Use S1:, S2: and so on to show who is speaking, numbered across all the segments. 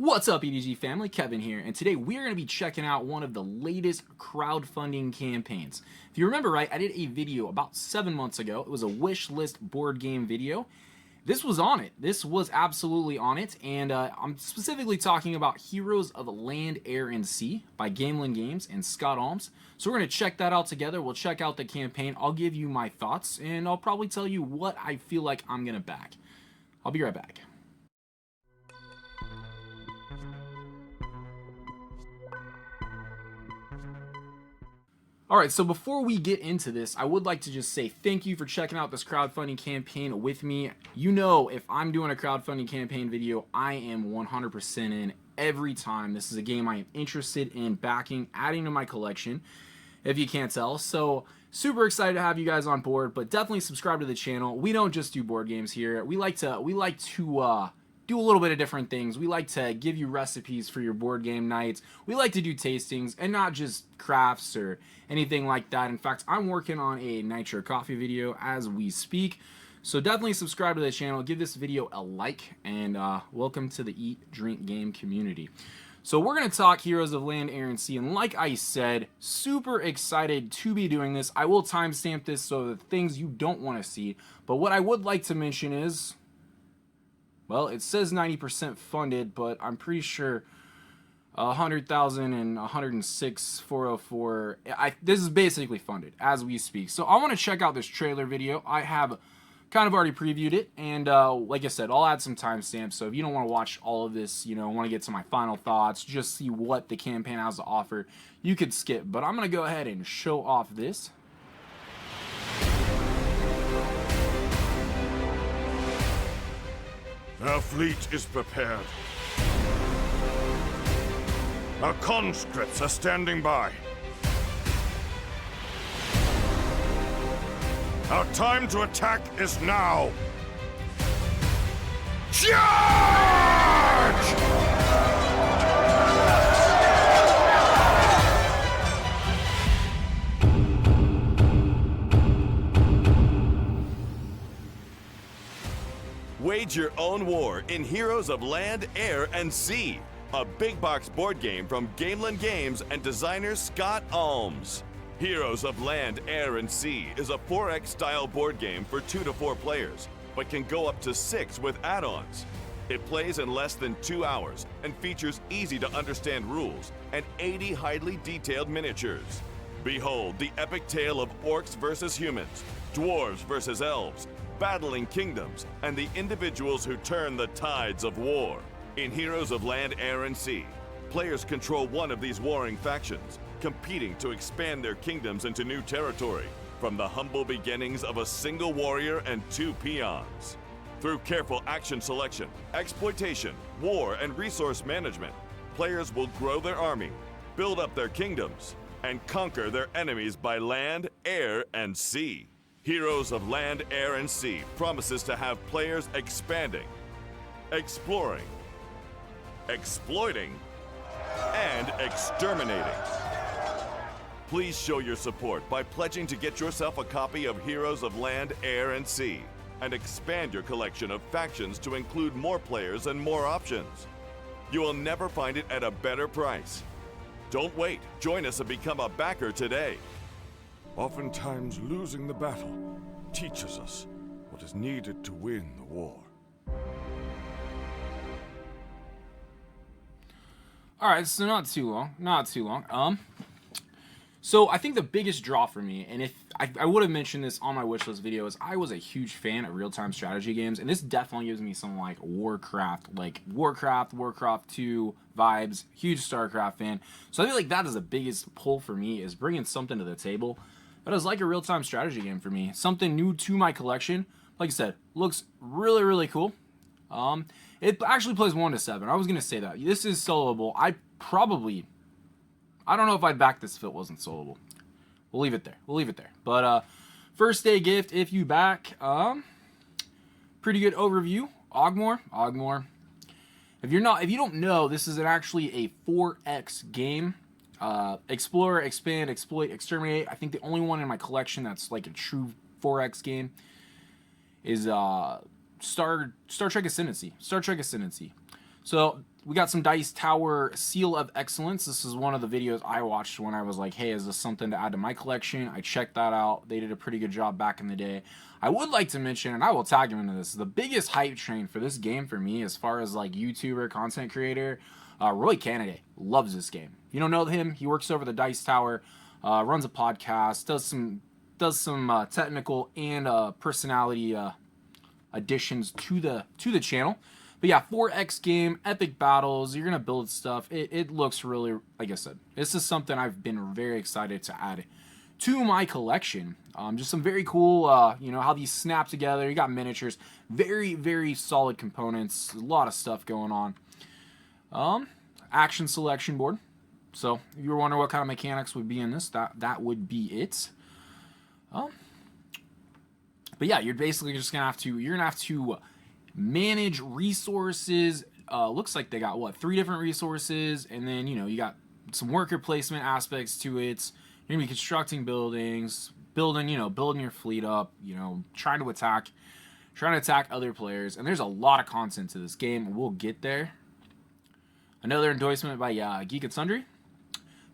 S1: What's up, E.D.G family? Kevin here, and today we're going to be checking out one of the latest crowdfunding campaigns. If you remember right, I did a video about 7 months ago. It was a wish list board game video. This was on it. This was absolutely on it, and I'm specifically talking about Heroes of Land, Air, and Sea by Gamelyn Games and Scott Alms. So we're going to check that out together. We'll check out the campaign. I'll give you my thoughts, and I'll probably tell you what I feel like I'm going to back. I'll be right back. Alright, so before we get into this, I would like to just say thank you for checking out this crowdfunding campaign with me. You know, if I'm doing a crowdfunding campaign video, I am 100% in every time. This is a game I am interested in backing, adding to my collection, if you can't tell. So, super excited to have you guys on board, but definitely subscribe to the channel. We don't just do board games here. We like to do a little bit of different things. We like to give you recipes for your board game nights. We like to do tastings and not just crafts or anything like that. In fact, I'm working on a Nitro Coffee video as we speak. So definitely subscribe to the channel, give this video a like, and welcome to the Eat, Drink, Game community. So we're going to talk Heroes of Land, Air, and Sea, and like I said, super excited to be doing this. I will timestamp this so the things you don't want to see, but what I would like to mention is, well, it says 90% funded, but I'm pretty sure 100,000 and 106,404. This is basically funded as we speak. So I want to check out this trailer video. I have kind of already previewed it, and like I said, I'll add some timestamps. So if you don't want to watch all of this, you know, want to get to my final thoughts, just see what the campaign has to offer, you could skip. But I'm going to go ahead and show off this.
S2: Our fleet is prepared. Our conscripts are standing by. Our time to attack is now. Charge!
S3: Wage your own war in Heroes of Land, Air, and Sea, a big box board game from Gamelyn Games and designer Scott Alms. Heroes of Land, Air, and Sea is a 4X style board game for 2 to 4 players, but can go up to 6 with add-ons. It plays in less than 2 hours and features easy to understand rules and 80 highly detailed miniatures. Behold the epic tale of orcs versus humans, dwarves versus elves, battling kingdoms, and the individuals who turn the tides of war. In Heroes of Land, Air, and Sea, players control one of these warring factions, competing to expand their kingdoms into new territory, from the humble beginnings of a single warrior and 2 peons. Through careful action selection, exploitation, war, and resource management, players will grow their army, build up their kingdoms, and conquer their enemies by land, air, and sea. Heroes of Land, Air, and Sea promises to have players expanding, exploring, exploiting, and exterminating. Please show your support by pledging to get yourself a copy of Heroes of Land, Air, and Sea, and expand your collection of factions to include more players and more options. You will never find it at a better price. Don't wait. Join us and become a backer today.
S2: Oftentimes, losing the battle teaches us what is needed to win the war.
S1: Alright, so not too long. So I think the biggest draw for me, and if I would have mentioned this on my wishlist video, is I was a huge fan of real-time strategy games, and this definitely gives me some like Warcraft 2 vibes. Huge Starcraft fan, so I feel like that is the biggest pull for me, is bringing something to the table that is like a real-time strategy game for me, something new to my collection. Like I said, looks really cool. It actually plays 1 to 7. I was gonna say that this is soloable. I don't know if I'd back this if it wasn't soloable. We'll leave it there. But first day gift if you back. Pretty good overview. Ogmore. If you don't know, this is actually a 4X game. Explore, expand, exploit, exterminate. I think the only one in my collection that's like a true 4X game is Star Trek Ascendancy. So We got some Dice Tower Seal of Excellence. This is one of the videos I watched when I was like, hey, is this something to add to my collection? I checked that out. They did a pretty good job back in the day. I would like to mention, and I will tag him into this, the biggest hype train for this game for me as far as like YouTuber, content creator, Roy Kennedy loves this game. If you don't know him, he works over the Dice Tower, runs a podcast, does some technical and personality additions to the channel. But yeah, 4X game, epic battles, you're going to build stuff. It looks really, like I said, this is something I've been very excited to add to my collection. Just some very cool, you know, how these snap together. You got miniatures, very, very solid components, a lot of stuff going on. Action selection board. So if you were wondering what kind of mechanics would be in this, that would be it. But yeah, you're basically just going to have to manage resources. Looks like they got what, 3 different resources, and then you know you got some worker placement aspects to it. You're gonna be constructing buildings, building your fleet up, you know, trying to attack other players, and there's a lot of content to this game. We'll get there. Another endorsement by Geek and Sundry.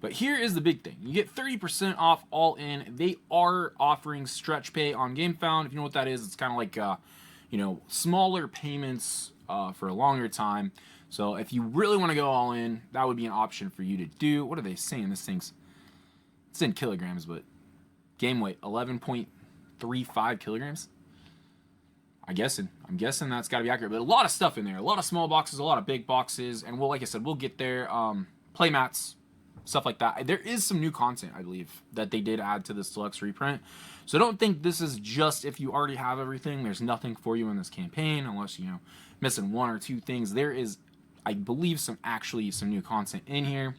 S1: But here is the big thing. You get 30% off all in. They are offering stretch pay on Gamefound. If you know what that is, it's kind of like you know, smaller payments for a longer time. So if you really want to go all in, that would be an option for you to do. What are they saying? This thing's, it's in kilograms, but game weight 11.35 kilograms. I'm guessing that's got to be accurate. But a lot of stuff in there. A lot of small boxes, a lot of big boxes, and like I said, we'll get there. Play mats, stuff like that. There is some new content, I believe, that they did add to this Deluxe reprint. So don't think this is just if you already have everything. There's nothing for you in this campaign unless, you know, missing 1 or 2 things. There is, I believe, some new content in here.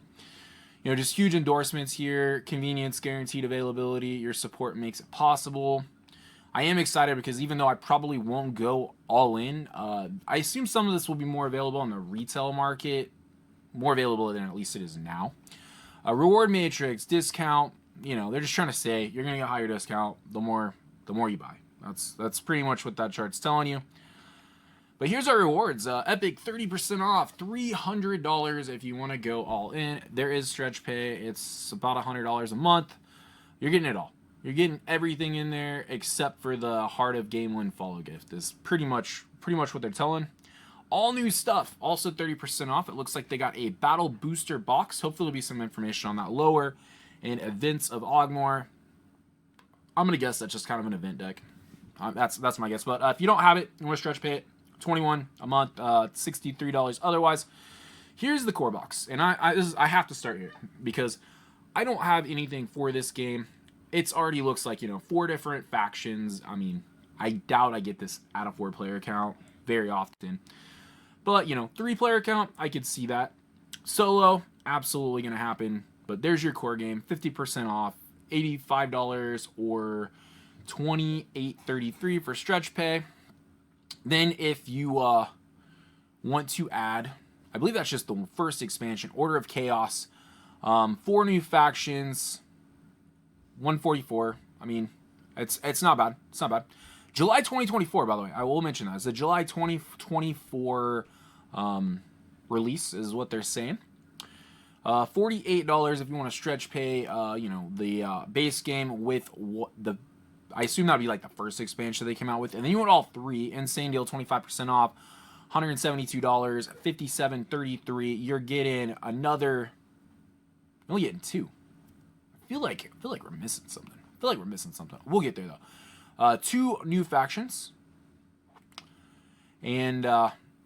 S1: You know, just huge endorsements here. Convenience, guaranteed availability. Your support makes it possible. I am excited because even though I probably won't go all in, I assume some of this will be more available on the retail market. More available than at least it is now. Reward matrix, discount. You know, they're just trying to say you're gonna get a higher discount the more you buy. That's pretty much what that chart's telling you. But here's our rewards. Epic 30% off, $300 if you want to go all in. There is stretch pay. It's about $100 a month. You're getting it all. You're getting everything in there except for the Heart of Gamelyn follow gift. Is pretty much what they're telling. All new stuff, also 30% off. It looks like they got a battle booster box. Hopefully there'll be some information on that lower. And Events of Ogmore. I'm gonna guess that's just kind of an event deck. That's my guess. But if you don't have it, you want to stretch pay it, $21 a month, $63 otherwise. Here's the core box, and I have to start here because I don't have anything for this game. It's already looks like, you know, 4 different factions. I mean, I doubt I get this at a 4-player account very often. But, you know, 3-player account, I could see that. Solo, absolutely going to happen. But there's your core game, 50% off, $85 or $28.33 for stretch pay. Then if you want to add, I believe that's just the first expansion, Order of Chaos, 4 new factions, 144. I mean, it's not bad. It's not bad. July 2024, by the way. I will mention that. It's a July 2024 release is what they're saying. $48 if you want to stretch pay, you know, the base game with I assume that'd be like the first expansion they came out with. And then you want all 3. Insane deal, 25% off, $172, $57.33. You're getting another, you're only getting 2. I feel like we're missing something. We'll get there though. 2 new factions. And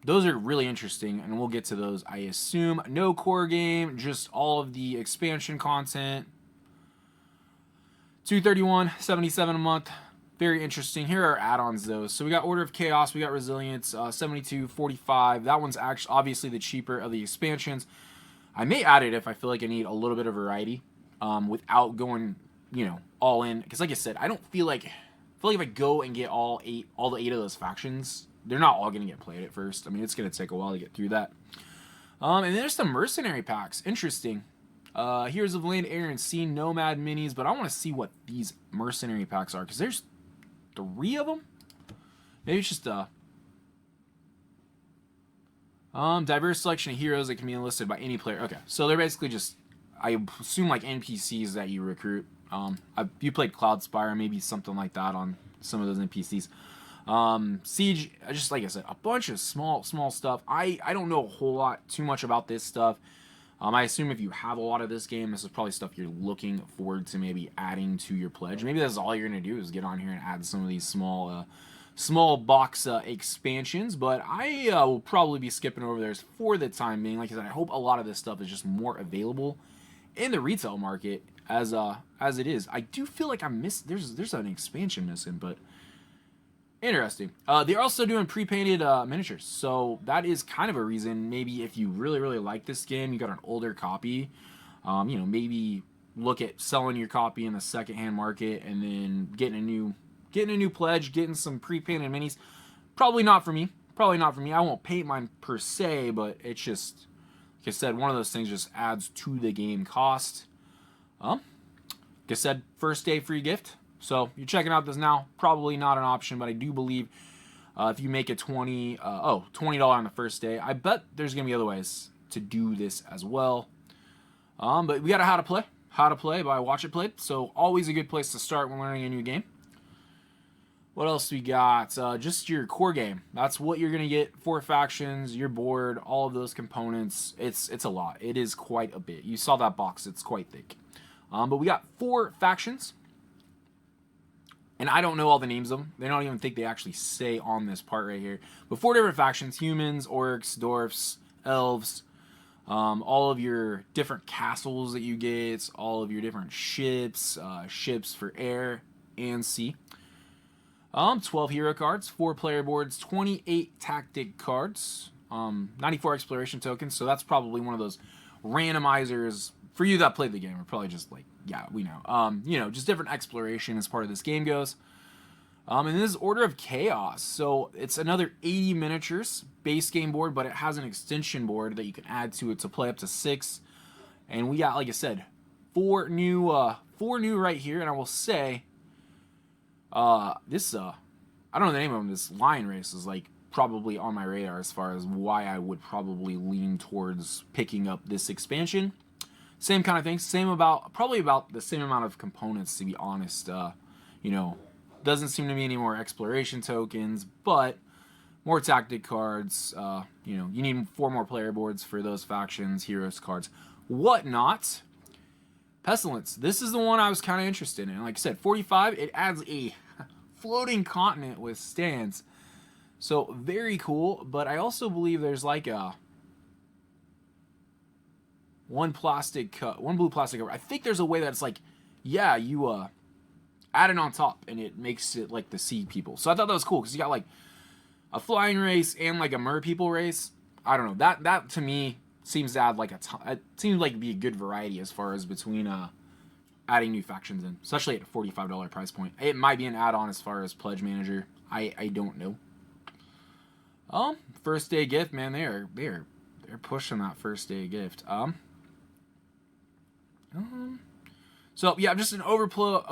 S1: those are really interesting, and we'll get to those, I assume. No core game, just all of the expansion content. $231.77 a month. Very interesting. Here are add-ons though. So we got Order of Chaos, we got Resilience, $72.45. That one's actually obviously the cheaper of the expansions. I may add it if I feel like I need a little bit of variety, without going, you know, all in. Because like I said, I feel like if I go and get all the 8 of those factions, they're not all gonna get played at first. I mean, it's gonna take a while to get through that. And there's some mercenary packs. Interesting. Heroes of Land, Air, and Sea, Nomad minis, but I want to see what these mercenary packs are, because there's 3 of them. Maybe it's just Diverse selection of heroes that can be enlisted by any player. Okay, so they're basically just, I assume, like NPCs that you recruit. You played Cloud Spire, maybe something like that on some of those NPCs. Siege, just like I said, a bunch of small stuff. I don't know a whole lot too much about this stuff. I assume if you have a lot of this game, this is probably stuff you're looking forward to maybe adding to your pledge. Maybe that's all you're going to do is get on here and add some of these small box expansions, but I will probably be skipping over theirs for the time being. Like I said, I hope a lot of this stuff is just more available in the retail market as it is. I do feel like I missed, there's an expansion missing, but interesting. They're also doing pre-painted miniatures, so that is kind of a reason. Maybe if you really like this game, you got an older copy, maybe look at selling your copy in the secondhand market and then getting a new pledge, getting some pre-painted minis. Probably not for me. I won't paint mine per se, but it's just, like I said, one of those things just adds to the game cost. Like I said, first day free gift. So you're checking out this now. Probably not an option, but I do believe if you make it $20 on the first day, I bet there's gonna be other ways to do this as well. But we got a how to play by Watch It Played. So always a good place to start when learning a new game. What else we got? Just your core game. That's what you're gonna get. 4 factions, your board, all of those components. It's a lot. It is quite a bit. You saw that box. It's quite thick. But we got 4 factions. And I don't know all the names of them. They don't even think they actually say on this part right here. But 4 different factions: humans, orcs, dwarfs, elves. All of your different castles that you get. All of your different ships. Ships for air and sea. 12 hero cards, 4 player boards, 28 tactic cards, 94 exploration tokens. So that's probably one of those randomizers for you that played the game. Are probably just like, yeah, we know. Just different exploration as part of this game goes. And this is Order of Chaos. So it's another 80 miniatures base game board, but it has an extension board that you can add to it to play up to 6. And we got, like I said, 4 new right here. And I will say, this I don't know the name of them. This Lion Race is like probably on my radar as far as why I would probably lean towards picking up this expansion. Same kind of thing. Probably about the same amount of components, to be honest. Doesn't seem to be any more exploration tokens, but more tactic cards. You need 4 more player boards for those factions, heroes cards, whatnot. Pestilence. This is the one I was kind of interested in. Like I said, 45. It adds a floating continent with stands. So very cool. But I also believe there's like one blue plastic cover. I think there's a way that it's like, yeah, you add it on top and it makes it like the sea people. So I thought that was cool because you got like a flying race and like a mer people race. I don't know. That to me seems to add like it seems like it'd be a good variety as far as between adding new factions in, especially at a $45 price point. It might be an add-on as far as Pledge Manager. I don't know. First day gift, man. They're pushing that first day gift. So yeah, just an overflow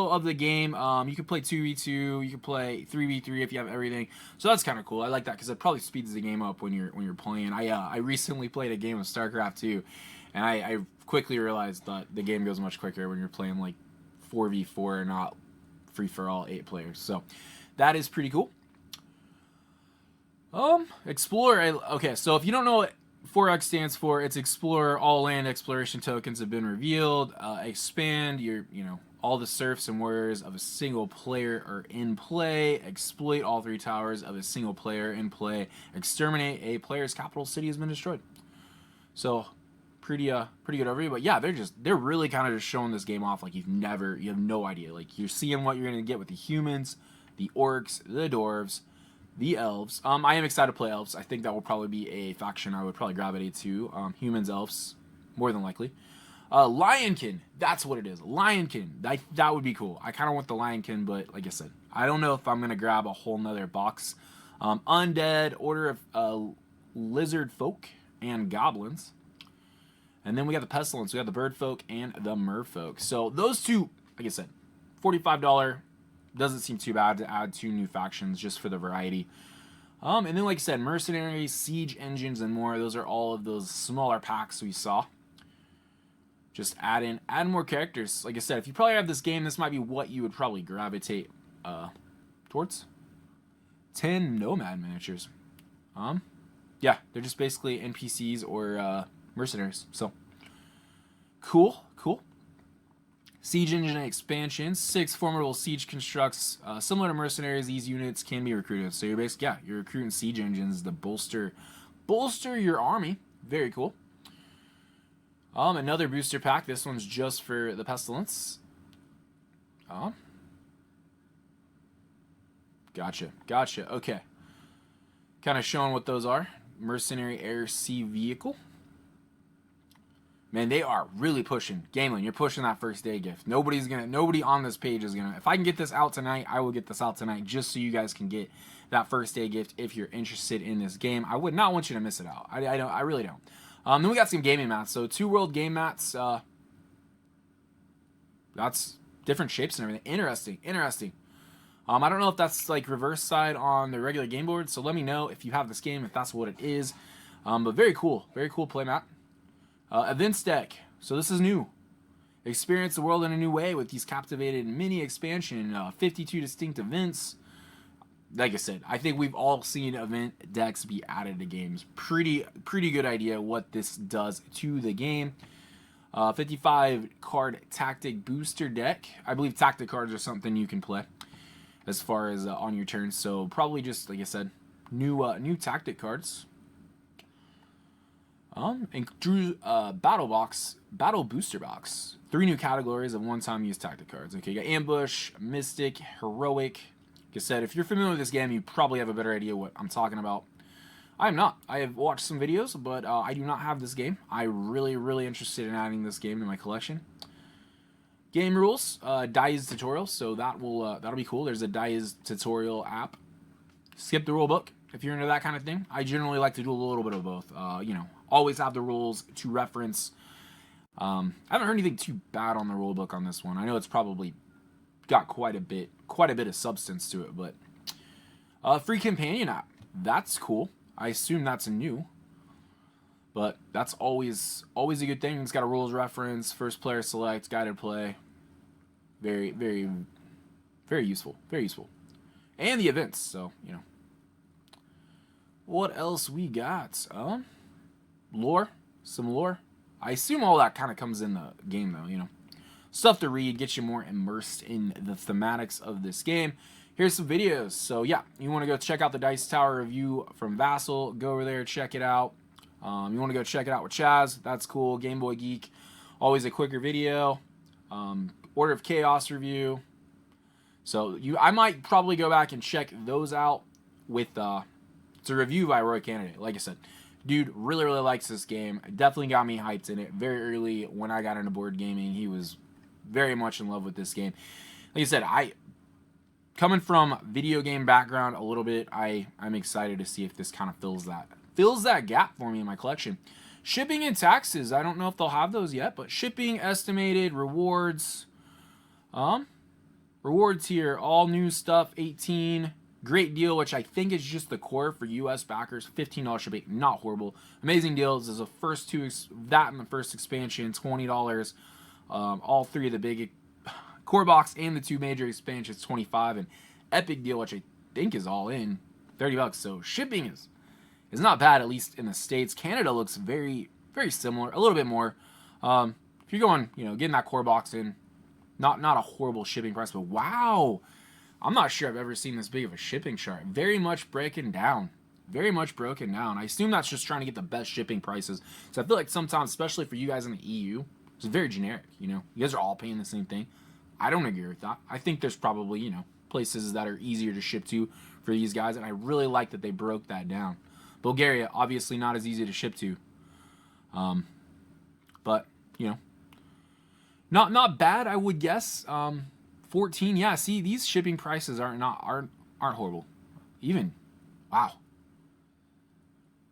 S1: of the game. You can play 2v2, you can play 3v3 if you have everything. So that's kind of cool. I like that because it probably speeds the game up when you're playing. I recently played a game of StarCraft 2, and I quickly realized that the game goes much quicker when you're playing like 4v4 and not free for all 8 players. So that is pretty cool. Explore. Okay, so if you don't know what 4X stands for, it's Explore. All land exploration tokens have been revealed. Expand all the serfs and warriors of a single player are in play. Exploit all 3 towers of a single player in play. Exterminate a player's capital city has been destroyed. So pretty good overview. But yeah, they're really kind of just showing this game off like you have no idea. Like you're seeing what you're gonna get with the humans, the orcs, the dwarves, the elves. I am excited to play elves. I think that will probably be a faction I would probably gravitate to. Humans, elves, more than likely. Lionkin, that's what it is. Lionkin, that would be cool. I kind of want the Lionkin, but like I said, I don't know if I'm gonna grab a whole nother box. Undead, Order of Lizard Folk and Goblins, and then we got the Pestilence. We got the Bird Folk and the Merfolk. So those two, like I said, $45. Doesn't seem too bad to add 2 new factions just for the variety. And then, like I said, mercenaries, siege engines, and more. Those are all of those smaller packs we saw. Just add more characters. Like I said, if you probably have this game, this might be what you would probably gravitate towards. 10 nomad miniatures. Yeah, they're just basically NPCs or mercenaries. So cool. Siege engine expansions. 6 formidable siege constructs. Similar to mercenaries, these units can be recruited. So you're basically, yeah, you're recruiting siege engines to bolster your army. Very cool. Another booster pack. This one's just for the pestilence. Gotcha. Okay. Kind of showing what those are. Mercenary Air Sea Vehicle. Man, they are really pushing. Gamelyn, you're pushing that first day gift. Nobody on this page is gonna. If I can get this out tonight, I will get this out tonight just so you guys can get that first day gift if you're interested in this game. I would not want you to miss it out. I really don't. Then we got some gaming mats. So 2 world game mats. That's different shapes and everything. Interesting. I don't know if that's like reverse side on the regular game board. So let me know if you have this game, if that's what it is. But very cool playmat. Events deck. So this is new. Experience the world in a new way with these captivated mini expansion. 52 distinct events. Like I said, I think we've all seen event decks be added to games. Pretty good idea what this does to the game. 55 card tactic booster deck. I believe tactic cards are something you can play as far as on your turn. So probably just, like I said, new tactic cards. And drew battle booster box. 3 new categories of one-time use tactic cards. Okay, you got ambush, mystic, heroic. Like I said, if you're familiar with this game, you probably have a better idea what I'm talking about. I am not. I have watched some videos, but I do not have this game. I'm really interested in adding this game to my collection. Game rules, Dice tutorial, so that'll be cool. There's a Dice tutorial app. Skip the rule book if you're into that kind of thing. I generally like to do a little bit of both. Always have the rules to reference. I haven't heard anything too bad on the rule book on this one. I know it's probably got quite a bit of substance to it, but free companion app. That's cool. I assume that's new, but that's always a good thing. It's got a rules reference, first player select, guided play. Very useful. And the events. So what else we got? Lore, some lore. I assume all that kind of comes in the game though. Stuff to read, get you more immersed in the thematics of this game. Here's some videos. So yeah, you want to go check out the Dice Tower review from Vassal. Go over there, check it out. You want to go check it out with Chaz. That's cool. Game Boy Geek. Always a quicker video. Order of Chaos review. So I might probably go back and check those out with it's a review by Roy Candidate. Like I said, dude really likes this game. Definitely got me hyped in it. Very early when I got into board gaming, he was very much in love with this game. Like I said, coming from video game background a little bit, I'm excited to see if this kind of fills that gap for me in my collection. Shipping and taxes, I don't know if they'll have those yet, but shipping, estimated, rewards. Rewards here, all new stuff, 18. Great deal, which I think is just the core for US backers. $15 shipping, not horrible. Amazing deals is the first two, that and the first expansion, $20. All 3 of the big core box and the 2 major expansions, $25. And epic deal, which I think is all in, $30. So shipping is not bad, at least in the States. Canada looks very similar, a little bit more. If you're going, getting that core box in, not a horrible shipping price, but wow, I'm not sure I've ever seen this big of a shipping chart. Very much broken down. I assume that's just trying to get the best shipping prices. So I feel like sometimes, especially for you guys in the EU, it's very generic. You guys are all paying the same thing. I don't agree with that. I think there's probably, places that are easier to ship to for these guys, and I really like that they broke that down. Bulgaria, obviously not as easy to ship to. But, not bad, I would guess. 14, yeah, see, these shipping prices aren't horrible. Even, wow.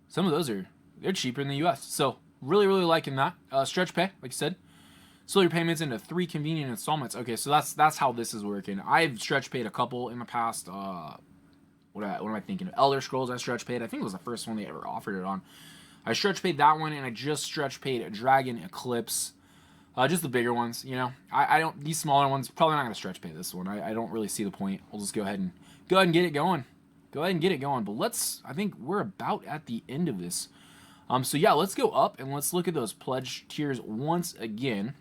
S1: Some of those they're cheaper in the US. So, really liking that. Stretch pay, like I said. Split your payments into 3 convenient installments. Okay, so that's how this is working. I've stretch paid a couple in the past. what am I thinking of? Elder Scrolls I stretch paid. I think it was the first one they ever offered it on. I stretch paid that one, and I just stretch paid Dragon Eclipse. Just the bigger ones, you know. I don't, these smaller ones, probably not going to stretch pay this one. I don't really see the point. We'll just go ahead and get it going. Go ahead and get it going. But I think we're about at the end of this. So yeah, let's go up and let's look at those pledge tiers once again.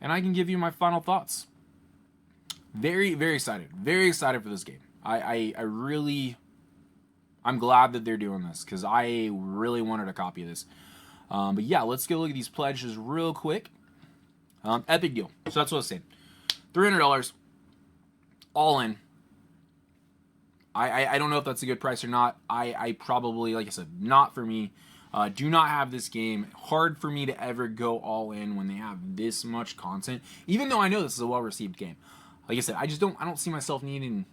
S1: And I can give you my final thoughts. Very, very excited. Very excited for this game. I'm glad that they're doing this because I really wanted a copy of this. But yeah, let's go look at these pledges real quick. Epic deal. So that's what I was saying. $300 all in. I don't know if that's a good price or not. I probably, like I said, not for me. Do not have this game. Hard for me to ever go all in when they have this much content. Even though I know this is a well-received game. Like I said, I don't see myself needing,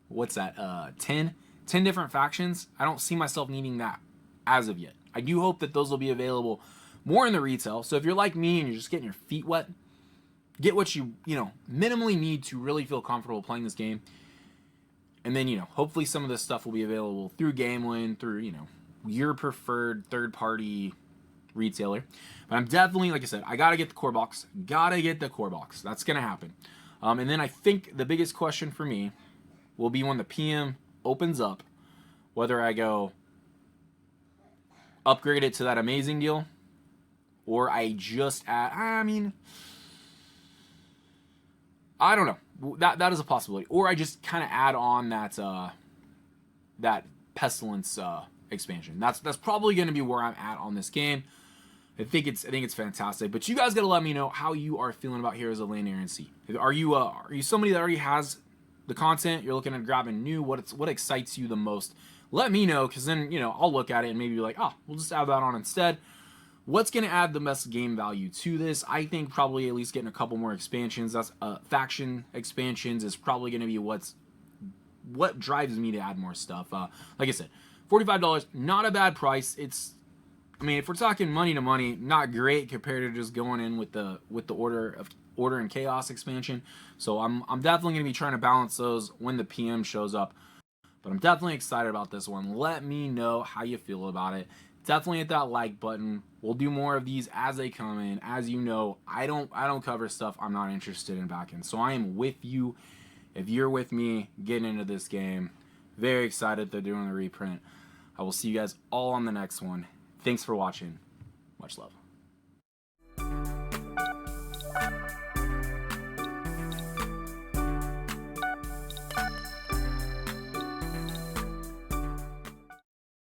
S1: what's that, 10 different factions. I don't see myself needing that as of yet. I do hope that those will be available more in the retail. So if you're like me and you're just getting your feet wet, get what you minimally need to really feel comfortable playing this game. And then, hopefully some of this stuff will be available through Gamelyn, through, your preferred third-party retailer. But I'm definitely, like I said, I got to get the core box. Got to get the core box. That's going to happen. And then I think the biggest question for me will be when the PM opens up, whether I go upgrade it to that amazing deal, or I just add, I don't know. That is a possibility. Or I just kind of add on that Pestilence expansion. That's probably going to be where I'm at on this game. I think it's fantastic. But you guys got to let me know how you are feeling about Heroes of Land, Air, and Sea. Are you somebody that already has the content? You're looking at grabbing new? What excites you the most? Let me know, because then I'll look at it and maybe be like, we'll just add that on instead. What's going to add the best game value to this? I think probably at least getting a couple more expansions. That's faction expansions is probably going to be what drives me to add more stuff. Like I said, $45, not a bad price. If we're talking money to money, not great compared to just going in with the Order and Chaos expansion. So I'm definitely going to be trying to balance those when the PM shows up. But I'm definitely excited about this one. Let me know how you feel about it. Definitely hit that like button. We'll do more of these as they come in. As you know, I don't cover stuff I'm not interested in backing. So I am with you. If you're with me getting into this game, very excited they're doing the reprint. I will see you guys all on the next one. Thanks for watching. Much love.